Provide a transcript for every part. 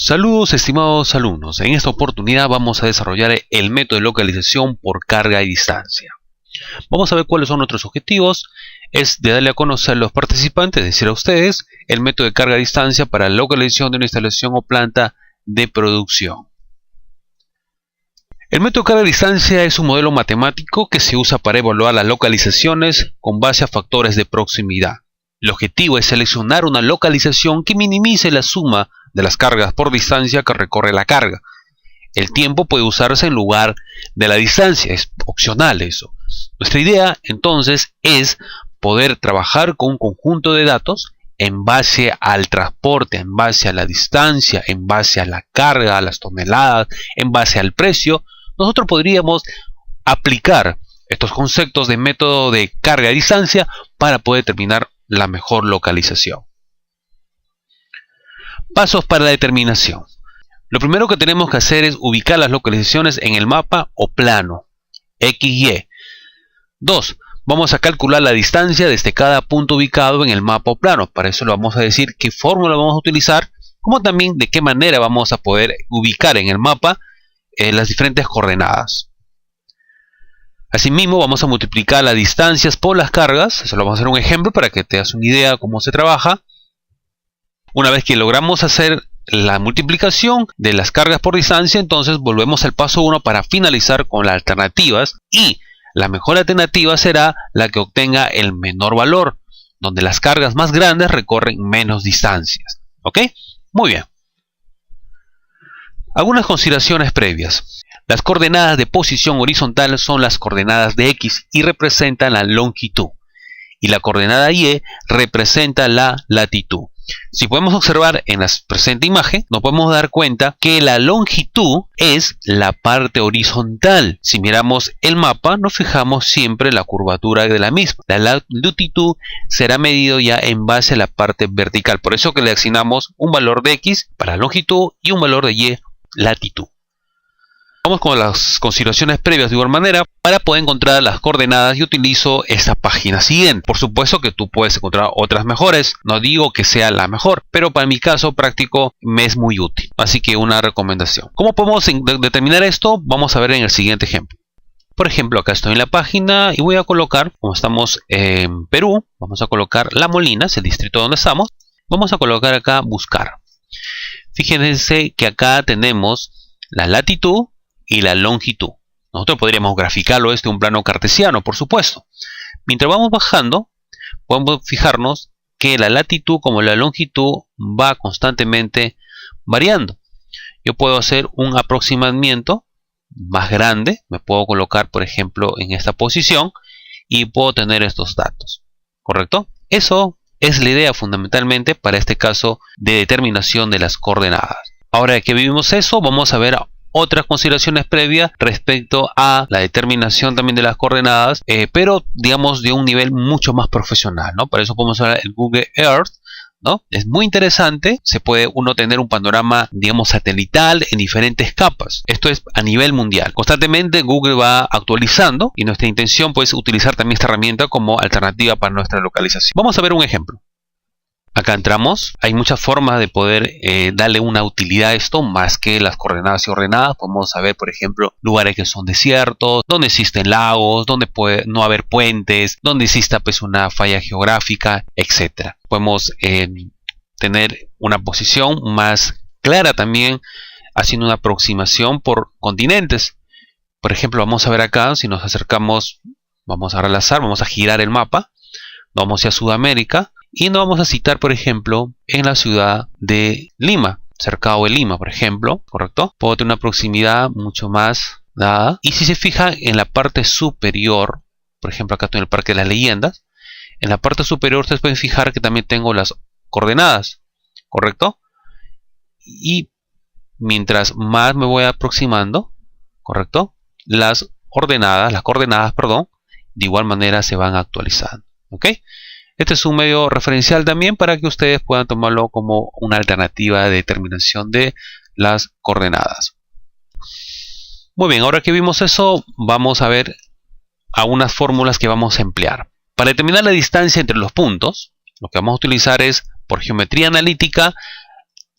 Saludos estimados alumnos, en esta oportunidad vamos a desarrollar el método de localización por carga y distancia. Vamos a ver cuáles son nuestros objetivos, es de darle a conocer a los participantes, es decir a ustedes, el método de carga y distancia para la localización de una instalación o planta de producción. El método de carga y distancia es un modelo matemático que se usa para evaluar las localizaciones con base a factores de proximidad. El objetivo es seleccionar una localización que minimice la suma de las cargas por distancia que recorre la carga. El tiempo puede usarse en lugar de la distancia, es opcional eso. Nuestra idea entonces es poder trabajar con un conjunto de datos en base al transporte, en base a la distancia, en base a la carga, a las toneladas, en base al precio. Nosotros podríamos aplicar estos conceptos de método de carga y distancia para poder determinar la mejor localización. Pasos para la determinación. Lo primero que tenemos que hacer es ubicar las localizaciones en el mapa o plano, X, Y. 2. Vamos a calcular la distancia desde cada punto ubicado en el mapa o plano. Para eso le vamos a decir qué fórmula vamos a utilizar, como también de qué manera vamos a poder ubicar en el mapa las diferentes coordenadas. Asimismo, vamos a multiplicar las distancias por las cargas. Eso lo vamos a hacer un ejemplo para que te das una idea de cómo se trabaja. Una vez que logramos hacer la multiplicación de las cargas por distancia, entonces volvemos al paso 1 para finalizar con las alternativas. Y la mejor alternativa será la que obtenga el menor valor, donde las cargas más grandes recorren menos distancias. ¿Ok? Muy bien. Algunas consideraciones previas. Las coordenadas de posición horizontal son las coordenadas de X y representan la longitud. Y la coordenada Y representa la latitud. Si podemos observar en la presente imagen, nos podemos dar cuenta que la longitud es la parte horizontal. Si miramos el mapa, nos fijamos siempre en la curvatura de la misma. La latitud será medido ya en base a la parte vertical. Por eso que le asignamos un valor de X para longitud y un valor de Y latitud. Vamos con las consideraciones previas de igual manera. Para poder encontrar las coordenadas yo utilizo esta página siguiente. Por supuesto que tú puedes encontrar otras mejores. No digo que sea la mejor, pero para mi caso práctico me es muy útil. Así que una recomendación. ¿Cómo podemos determinar esto? Vamos a ver en el siguiente ejemplo. Por ejemplo, acá estoy en la página y voy a colocar, como estamos en Perú, vamos a colocar La Molina, es el distrito donde estamos. Vamos a colocar acá buscar. Fíjense que acá tenemos la latitud y la longitud. Nosotros podríamos graficarlo en un plano cartesiano, por supuesto. Mientras vamos bajando, podemos fijarnos que la latitud como la longitud va constantemente variando. Yo puedo hacer un aproximamiento más grande. Me puedo colocar, por ejemplo, en esta posición y puedo tener estos datos. ¿Correcto? Eso es la idea fundamentalmente para este caso de determinación de las coordenadas. Ahora que vimos eso, vamos a ver otras consideraciones previas respecto a la determinación también de las coordenadas, pero digamos de un nivel mucho más profesional, ¿no? Para eso podemos hablar el Google Earth, ¿no? Es muy interesante, se puede uno tener un panorama, digamos, satelital en diferentes capas. Esto es a nivel mundial. Constantemente Google va actualizando y nuestra intención pues utilizar también esta herramienta como alternativa para nuestra localización. Vamos a ver un ejemplo. Acá entramos, hay muchas formas de poder darle una utilidad a esto, más que las coordenadas y ordenadas. Podemos saber, por ejemplo, lugares que son desiertos, donde existen lagos, donde puede no haber puentes, donde exista pues una falla geográfica, etc. Podemos tener una posición más clara también, haciendo una aproximación por continentes. Por ejemplo, vamos a ver acá, si nos acercamos, vamos a relazar, vamos a girar el mapa, vamos hacia Sudamérica. Y nos vamos a citar, por ejemplo, en la ciudad de Lima, cercado de Lima, por ejemplo, ¿correcto? Puedo tener una proximidad mucho más dada. Y si se fija en la parte superior, por ejemplo, acá estoy en el Parque de las Leyendas, en la parte superior ustedes pueden fijar que también tengo las coordenadas, ¿correcto? Y mientras más me voy aproximando, ¿correcto? Las coordenadas, perdón, de igual manera se van actualizando, ¿ok? Este es un medio referencial también para que ustedes puedan tomarlo como una alternativa de determinación de las coordenadas. Muy bien, ahora que vimos eso, vamos a ver algunas fórmulas que vamos a emplear. Para determinar la distancia entre los puntos, lo que vamos a utilizar es, por geometría analítica,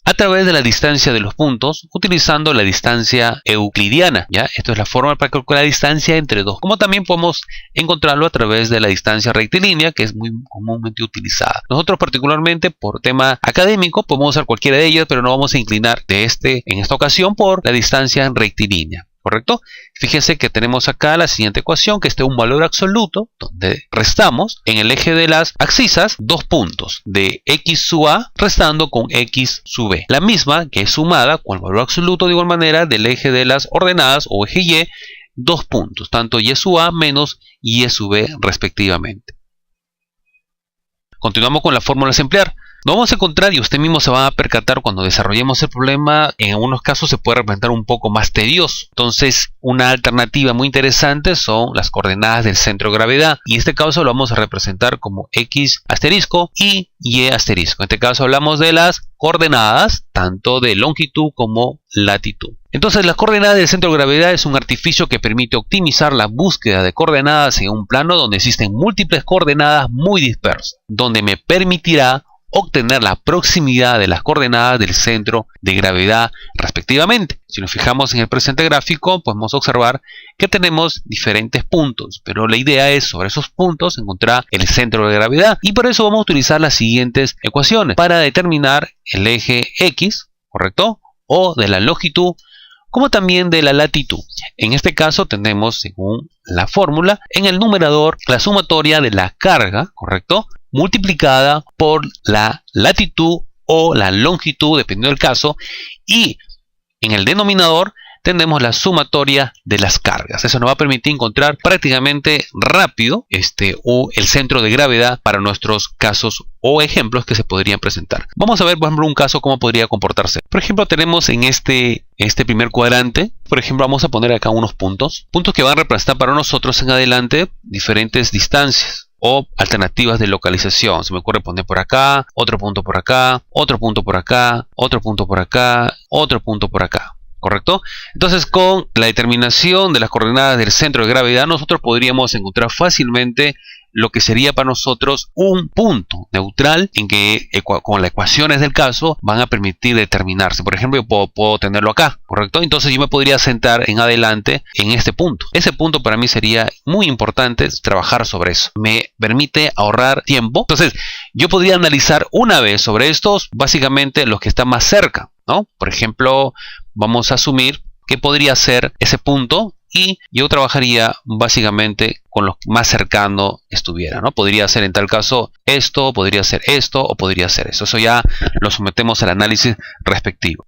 a través de la distancia de los puntos utilizando la distancia euclidiana. ¿Ya? Esto es la forma para calcular la distancia entre dos. Como también podemos encontrarlo a través de la distancia rectilínea, que es muy comúnmente utilizada. Nosotros particularmente por tema académico podemos usar cualquiera de ellas, pero no vamos a inclinar en esta ocasión por la distancia rectilínea. ¿Correcto? Fíjense que tenemos acá la siguiente ecuación, que este es un valor absoluto, donde restamos en el eje de las abscisas dos puntos de x sub a restando con x sub b. La misma que es sumada con el valor absoluto de igual manera del eje de las ordenadas o eje y, dos puntos, tanto y sub a menos y sub b respectivamente. Continuamos con la fórmula a emplear. Nos vamos a encontrar, y usted mismo se va a percatar cuando desarrollemos el problema, en algunos casos se puede representar un poco más tedioso. Entonces, una alternativa muy interesante son las coordenadas del centro de gravedad. Y en este caso lo vamos a representar como x asterisco y y asterisco. En este caso hablamos de las coordenadas, tanto de longitud como latitud. Entonces, las coordenadas del centro de gravedad es un artificio que permite optimizar la búsqueda de coordenadas en un plano donde existen múltiples coordenadas muy dispersas, donde me permitirá obtener la proximidad de las coordenadas del centro de gravedad respectivamente. Si nos fijamos en el presente gráfico, podemos observar que tenemos diferentes puntos, pero la idea es sobre esos puntos encontrar el centro de gravedad, y por eso vamos a utilizar las siguientes ecuaciones para determinar el eje X, ¿correcto? O de la longitud, como también de la latitud. En este caso tenemos, según la fórmula, en el numerador la sumatoria de la carga, ¿correcto?, multiplicada por la latitud o la longitud, dependiendo del caso, y en el denominador tenemos la sumatoria de las cargas. Eso nos va a permitir encontrar prácticamente rápido el centro de gravedad para nuestros casos o ejemplos que se podrían presentar. Vamos a ver, por ejemplo, un caso cómo podría comportarse. Por ejemplo, tenemos en este primer cuadrante, por ejemplo, vamos a poner acá unos puntos que van a representar para nosotros en adelante diferentes distancias o alternativas de localización. Se me ocurre poner por acá, otro punto por acá, otro punto por acá, otro punto por acá, otro punto por acá. ¿Correcto? Entonces, con la determinación de las coordenadas del centro de gravedad, nosotros podríamos encontrar fácilmente lo que sería para nosotros un punto neutral en que con las ecuaciones del caso van a permitir determinarse. Por ejemplo, yo puedo tenerlo acá, ¿correcto? Entonces yo me podría sentar en adelante en este punto. Ese punto para mí sería muy importante trabajar sobre eso. Me permite ahorrar tiempo. Entonces yo podría analizar una vez sobre estos, básicamente los que están más cerca, ¿no? Por ejemplo, vamos a asumir que podría ser ese punto y yo trabajaría básicamente con lo más cercano estuviera, ¿no? Podría ser en tal caso esto, podría ser esto o podría ser eso. Eso ya lo sometemos al análisis respectivo.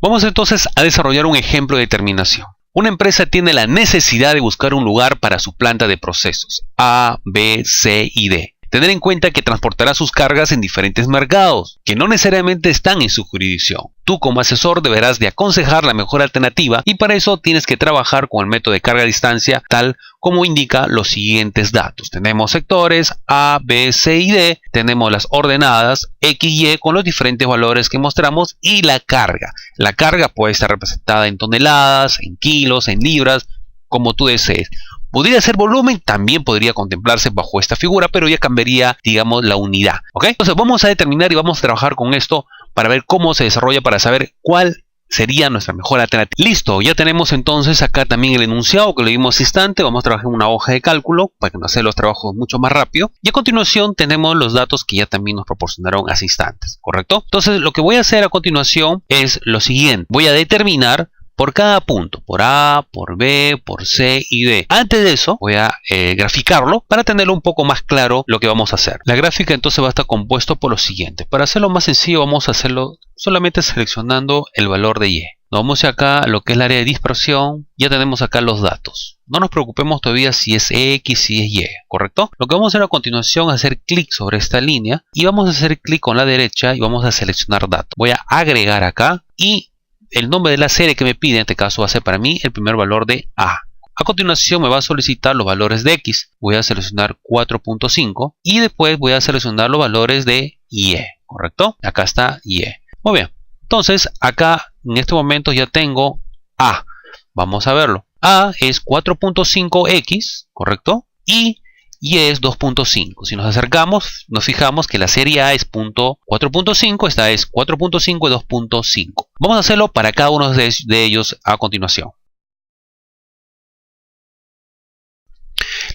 Vamos entonces a desarrollar un ejemplo de determinación. Una empresa tiene la necesidad de buscar un lugar para su planta de procesos A, B, C y D. Tener en cuenta que transportará sus cargas en diferentes mercados, que no necesariamente están en su jurisdicción. Tú como asesor deberás de aconsejar la mejor alternativa y para eso tienes que trabajar con el método de carga a distancia tal como indica los siguientes datos. Tenemos sectores A, B, C y D, tenemos las ordenadas X y Y con los diferentes valores que mostramos y la carga. La carga puede estar representada en toneladas, en kilos, en libras, como tú desees. Podría ser volumen, también podría contemplarse bajo esta figura, pero ya cambiaría, digamos, la unidad. ¿Ok? Entonces vamos a determinar y vamos a trabajar con esto para ver cómo se desarrolla, para saber cuál sería nuestra mejor alternativa. Listo, ya tenemos entonces acá también el enunciado que lo vimos este instante. Vamos a trabajar en una hoja de cálculo para que nos haga los trabajos mucho más rápido. Y a continuación tenemos los datos que ya también nos proporcionaron hace instantes, ¿correcto? Entonces lo que voy a hacer a continuación es lo siguiente. Voy a determinar por cada punto, por A, por B, por C y D. Antes de eso voy a graficarlo para tenerlo un poco más claro lo que vamos a hacer. La gráfica entonces va a estar compuesto por lo siguiente. Para hacerlo más sencillo vamos a hacerlo solamente seleccionando el valor de Y. Nos vamos acá a lo que es el área de dispersión. Ya tenemos acá los datos. No nos preocupemos todavía si es X, si es Y, ¿correcto? Lo que vamos a hacer a continuación es hacer clic sobre esta línea y vamos a hacer clic con la derecha y vamos a seleccionar datos. Voy a agregar acá y el nombre de la serie que me pide, en este caso va a ser para mí el primer valor de A. A continuación me va a solicitar los valores de X. Voy a seleccionar 4.5 y después voy a seleccionar los valores de Y, ¿correcto? Acá está Y. Muy bien. Entonces acá en este momento ya tengo A. Vamos a verlo. A es 4.5X, ¿correcto? Y y es 2.5. Si nos acercamos, nos fijamos que la serie A es 4.5, esta es 4.5 y 2.5. Vamos a hacerlo para cada uno de ellos a continuación.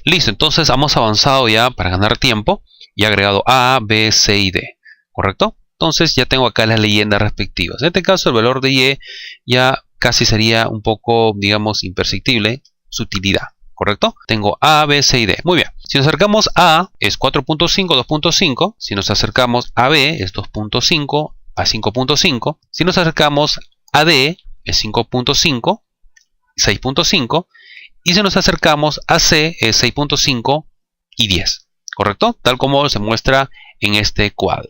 Listo, entonces hemos avanzado ya para ganar tiempo y agregado A, B, C y D, ¿correcto? Entonces ya tengo acá las leyendas respectivas. En este caso el valor de Y ya casi sería un poco, digamos, imperceptible su utilidad, ¿correcto? Tengo A, B, C y D. Muy bien. Si nos acercamos a es 4.5, 2.5. Si nos acercamos a B es 2.5 a 5.5. Si nos acercamos a D es 5.5, 6.5. Y si nos acercamos a C es 6.5 y 10. ¿Correcto? Tal como se muestra en este cuadro.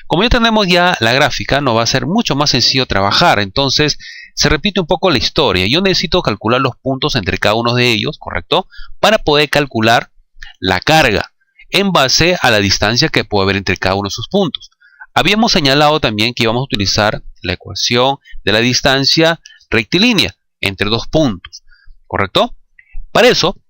Como ya tenemos ya la gráfica, nos va a ser mucho más sencillo trabajar. Entonces, se repite un poco la historia. Yo necesito calcular los puntos entre cada uno de ellos, ¿correcto? Para poder calcular la carga en base a la distancia que puede haber entre cada uno de sus puntos. Habíamos señalado también que íbamos a utilizar la ecuación de la distancia rectilínea entre dos puntos, ¿correcto? Para eso,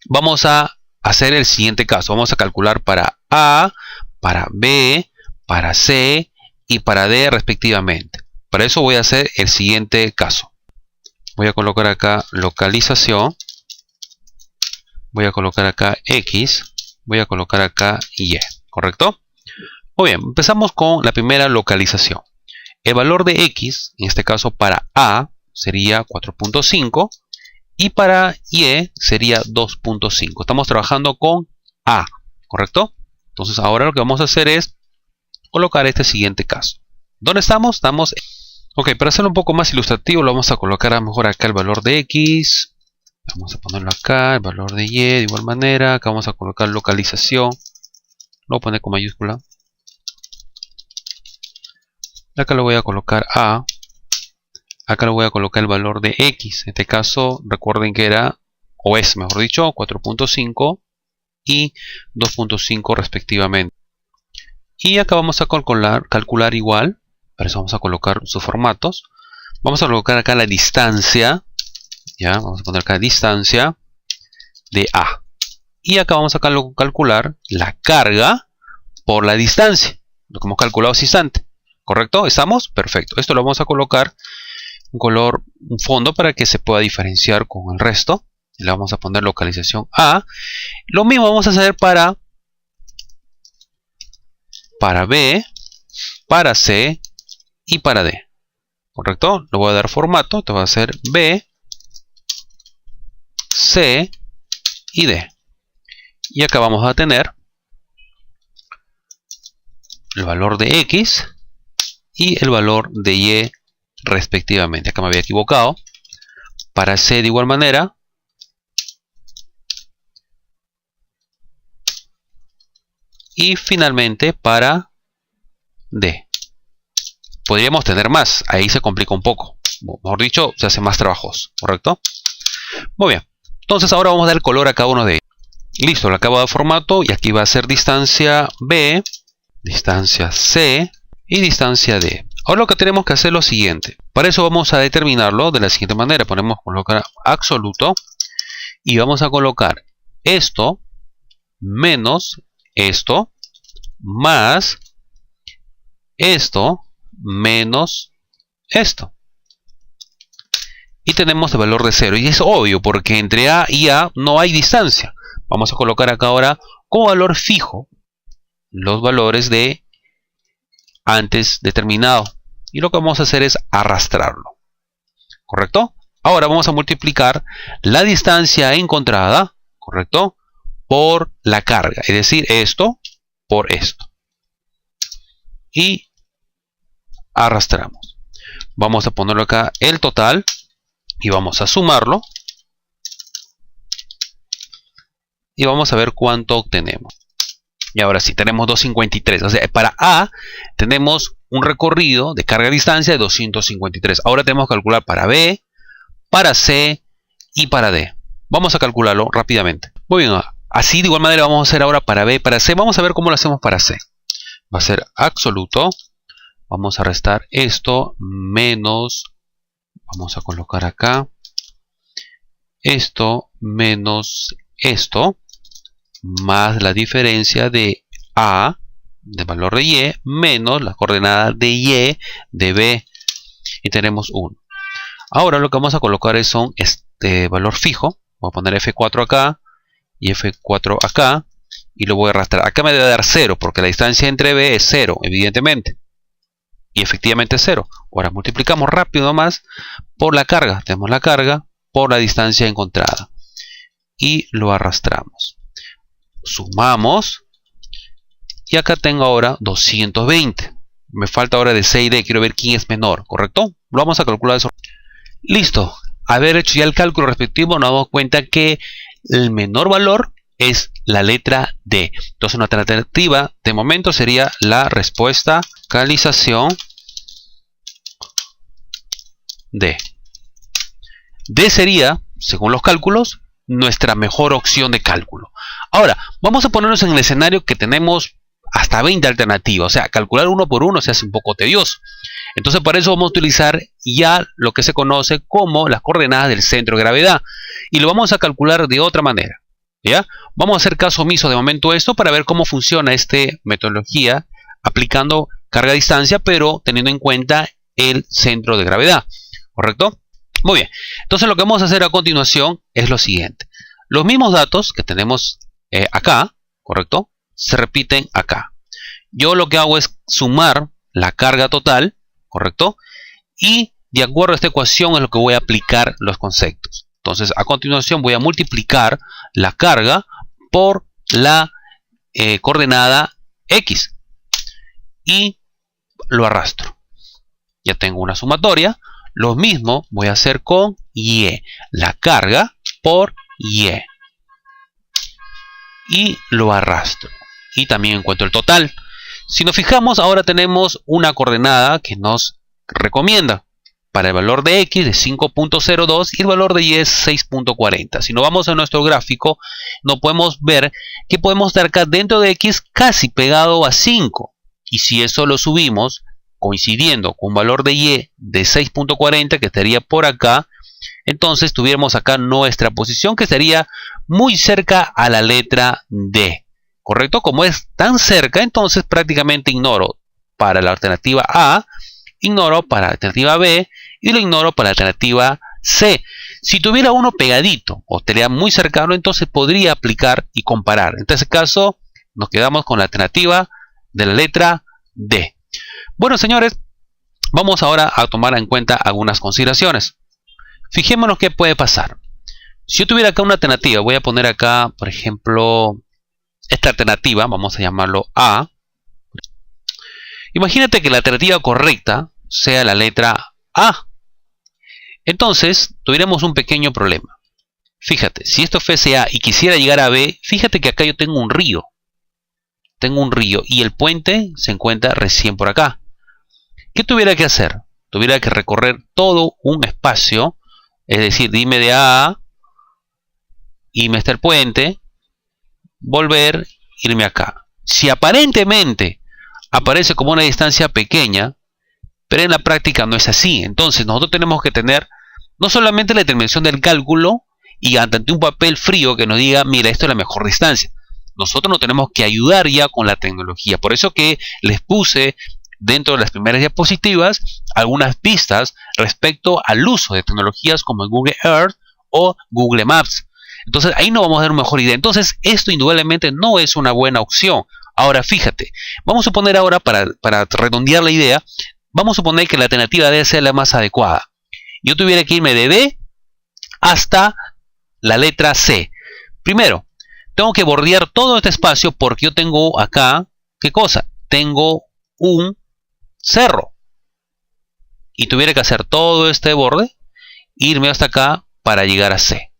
vamos a hacer el siguiente caso. Vamos a calcular para A, para B, para C y para D respectivamente. Para eso voy a hacer el siguiente caso. Voy a colocar acá localización. Voy a colocar acá X. Voy a colocar acá Y. ¿Correcto? Muy bien, empezamos con la primera localización. El valor de X, en este caso para A, sería 4.5. Y para Y sería 2.5. Estamos trabajando con A, ¿correcto? Entonces ahora lo que vamos a hacer es colocar este siguiente caso. ¿Dónde estamos? Estamos... Ok, para hacerlo un poco más ilustrativo, lo vamos a colocar a lo mejor acá el valor de X. Vamos a ponerlo acá, el valor de Y de igual manera. Acá vamos a colocar localización. Lo voy a poner con mayúscula. Acá lo voy a colocar A. Acá le voy a colocar el valor de X. En este caso, recuerden que era, o es mejor dicho, 4.5 y 2.5 respectivamente. Y acá vamos a calcular igual. Para eso vamos a colocar sus formatos. Vamos a colocar acá la distancia. Ya, vamos a poner acá distancia de A. Y acá vamos a calcular la carga por la distancia. Lo que hemos calculado hace instante. ¿Correcto? ¿Estamos? Perfecto. Esto lo vamos a colocar un color, un fondo para que se pueda diferenciar con el resto. Y le vamos a poner localización A. Lo mismo vamos a hacer para B, para C y para D. ¿Correcto? Le voy a dar formato. Esto va a ser B, C y D. Y acá vamos a tener el valor de X y el valor de Y respectivamente. Acá me había equivocado. Para C de igual manera. Y finalmente para D. Podríamos tener más. Ahí se complica un poco. Mejor dicho, se hace más trabajoso. ¿Correcto? Muy bien. Entonces ahora vamos a dar color a cada uno de ellos. Listo, le acabo de dar formato. Y aquí va a ser distancia B, distancia C y distancia D. Ahora lo que tenemos que hacer es lo siguiente. Para eso vamos a determinarlo de la siguiente manera. Colocar absoluto. Y vamos a colocar esto menos esto más esto menos esto. Y tenemos el valor de 0. Y es obvio porque entre A y A no hay distancia. Vamos a colocar acá ahora como valor fijo los valores de antes determinado. Y lo que vamos a hacer es arrastrarlo. ¿Correcto? Ahora vamos a multiplicar la distancia encontrada, ¿correcto?, por la carga. Es decir, esto por esto. Y arrastramos. Vamos a ponerlo acá el total. Y vamos a sumarlo. Y vamos a ver cuánto obtenemos. Y ahora sí, tenemos 253. O sea, para A tenemos un recorrido de carga-distancia de 253. Ahora tenemos que calcular para B, para C y para D. Vamos a calcularlo rápidamente. Muy bien, así de igual manera vamos a hacer ahora para B y para C. Vamos a ver cómo lo hacemos para C. Va a ser absoluto. Vamos a restar esto menos... Vamos a colocar acá esto menos esto. más la diferencia de A, del valor de Y, menos la coordenada de Y de B. Y tenemos 1. Ahora lo que vamos a colocar son este valor fijo. Voy a poner F4 acá y F4 acá. Y lo voy a arrastrar. Acá me debe dar 0 porque la distancia entre B es 0, evidentemente. Y efectivamente es 0. Ahora multiplicamos rápido nomás por la carga. Tenemos la carga por la distancia encontrada. Y lo arrastramos. Sumamos. Y acá tengo ahora 220. Me falta ahora de C y D. Quiero ver quién es menor, ¿correcto? Lo vamos a calcular eso. Listo. Haber hecho ya el cálculo respectivo, nos damos cuenta que el menor valor es la letra D. Entonces una alternativa de momento sería la respuesta localización D. D sería, según los cálculos, nuestra mejor opción de cálculo. Ahora, vamos a ponernos en el escenario que tenemos hasta 20 alternativas. O sea, calcular uno por uno se hace un poco tedioso. Entonces, para eso vamos a utilizar ya lo que se conoce como las coordenadas del centro de gravedad. Y lo vamos a calcular de otra manera. ¿Ya? Vamos a hacer caso omiso de momento esto para ver cómo funciona esta metodología aplicando carga-distancia, pero teniendo en cuenta el centro de gravedad. ¿Correcto? Muy bien. Entonces, lo que vamos a hacer a continuación es lo siguiente. Los mismos datos que tenemos acá, ¿correcto? Se repiten acá. Yo lo que hago es sumar la carga total, ¿correcto? Y de acuerdo a esta ecuación es lo que voy a aplicar los conceptos. Entonces, a continuación voy a multiplicar la carga por la coordenada X. Y lo arrastro. Ya tengo una sumatoria. Lo mismo voy a hacer con Y. La carga por Y. Y lo arrastro. Y también encuentro el total. Si nos fijamos, ahora tenemos una coordenada que nos recomienda. Para el valor de X de 5.02 y el valor de Y es 6.40. Si nos vamos a nuestro gráfico, no podemos ver que podemos estar acá dentro de X casi pegado a 5. Y si eso lo subimos, coincidiendo con un valor de Y de 6.40 que estaría por acá, entonces tuviéramos acá nuestra posición que estaría muy cerca a la letra D. ¿Correcto? Como es tan cerca, entonces prácticamente ignoro para la alternativa A, ignoro para la alternativa B y lo ignoro para la alternativa C. Si tuviera uno pegadito o estaría muy cercano, entonces podría aplicar y comparar. En este caso, nos quedamos con la alternativa de la letra D. Bueno, señores, vamos ahora a tomar en cuenta algunas consideraciones. Fijémonos qué puede pasar. Si yo tuviera acá una alternativa, voy a poner acá, por ejemplo, esta alternativa, vamos a llamarlo A. Imagínate que la alternativa correcta sea la letra A. Entonces, tuviéramos un pequeño problema. Fíjate, si esto fuese A y quisiera llegar a B, fíjate que acá yo tengo un río. Tengo un río y el puente se encuentra recién por acá. ¿Qué tuviera que hacer? Tuviera que recorrer todo un espacio, es decir, irme de A, irme hasta el puente, volver, irme acá. Si aparentemente aparece como una distancia pequeña, pero en la práctica no es así. Entonces nosotros tenemos que tener no solamente la determinación del cálculo y ante un papel frío que nos diga, mira, esto es la mejor distancia. Nosotros nos tenemos que ayudar ya con la tecnología. Por eso que les puse dentro de las primeras diapositivas algunas pistas respecto al uso de tecnologías como Google Earth o Google Maps. Entonces ahí nos vamos a dar una mejor idea. Entonces esto indudablemente no es una buena opción. Ahora fíjate, vamos a suponer ahora para redondear la idea, vamos a suponer que la alternativa debe ser la más adecuada. Yo tuviera que irme de D hasta la letra C. Primero, tengo que bordear todo este espacio porque yo tengo acá, ¿qué cosa? Tengo un cerro. Y tuviera que hacer todo este borde, irme hasta acá para llegar a C.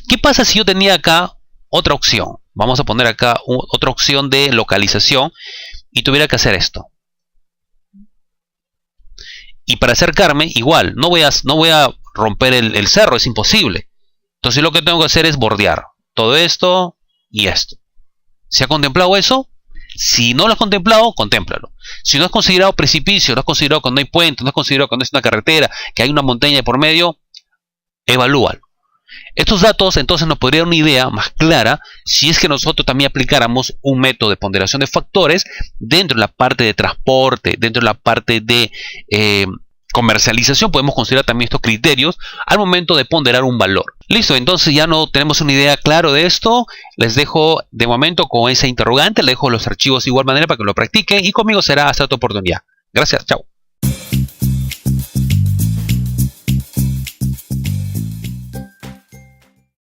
¿Qué pasa si yo tenía acá otra opción? Vamos a poner acá otra opción de localización y tuviera que hacer esto. Y para acercarme, igual, no voy a romper el cerro, es imposible. Entonces lo que tengo que hacer es bordear todo esto y esto. ¿Se ha contemplado eso? Si no lo has contemplado, contémplalo. Si no has considerado precipicio, no has considerado que no hay puente, no has considerado que no es una carretera, que hay una montaña de por medio, evalúalo. Estos datos entonces nos podrían dar una idea más clara si es que nosotros también aplicáramos un método de ponderación de factores dentro de la parte de transporte, dentro de la parte de comercialización. Podemos considerar también estos criterios al momento de ponderar un valor. Listo, entonces ya no tenemos una idea clara de esto. Les dejo de momento con esa interrogante, les dejo los archivos de igual manera para que lo practiquen y conmigo será hasta otra oportunidad. Gracias, chao.